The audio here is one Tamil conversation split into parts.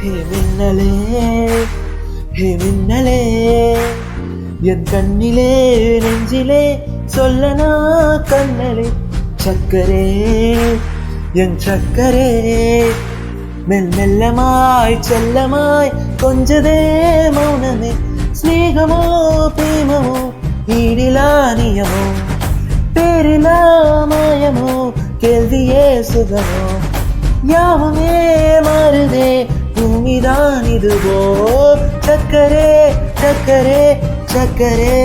ஹே மின்னலே ஹே மின்னலே என் கண்ணிலே நெஞ்சிலே சொல்லனா கண்ணலே சக்கரே என் சக்கரே மெல்லமாய் செல்லமாய் கொஞ்சதே மௌனமே ஸ்நேகமோ பிரேமமோ ஈடிலா நியமோ பேரிலா மாயமோ கேள்வியே சுகமோ யாவுமே மாறுதே பூமிதான் இதுவோ சக்கரே சக்கரே சக்கரே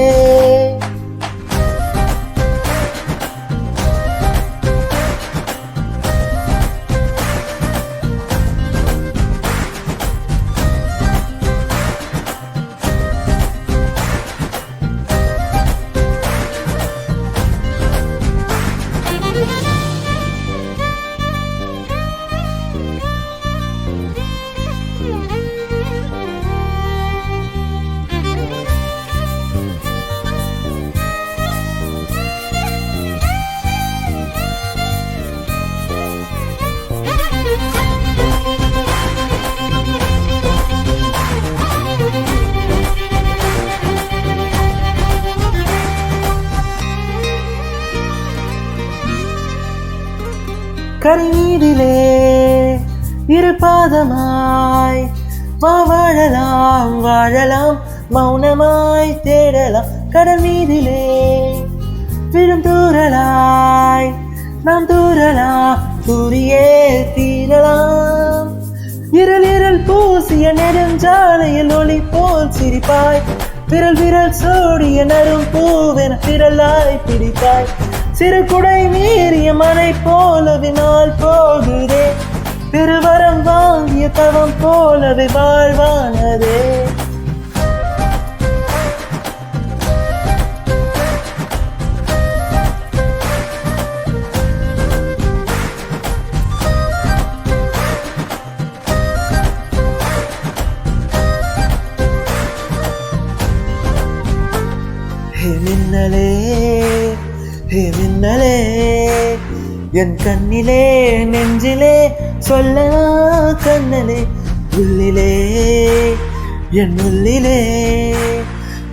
கரைமீதிலே இருபாதமாய் வாழலாம் வாழலாம் மௌனமாய் தேடலாம் கடல் மீதிலே விடும் தூரலாய் நாம் தூரலாம் தூரியே தீரலாம் இருள் இருள் பூசிய நெடுஞ்சாலையில் ஒளி போல் சிரிப்பாய் விரல் விரல் சோடிய நரும் பூவென விரலாய் பிடிப்பாய் சிறு குடை மீறிய மழை போலவே நாள் போகுதே பெருவரம் வாங்கிய தவம் போலவே வாழ்வானதே ஹே மின்னலே ஹே மின்னலே என் கண்ணிலே நெஞ்சிலே சொல்லனா கண்ணலே உள்ளிலே என் உள்ளிலே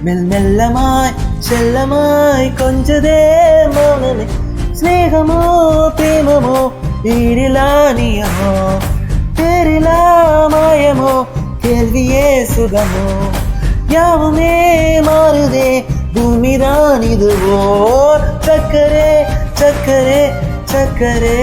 மெல்லமாய் செல்லமாய் கொஞ்சதே மௌனமே ஸ்நேகமோ பிரேமமோ ஈடிலா நியமோ பேரிலா மாயமோ கேள்வியே சுகமோ யாவுமே மாறுதே பூமிதான் இதுவோ சக்கரே சக்கரே சக்கரே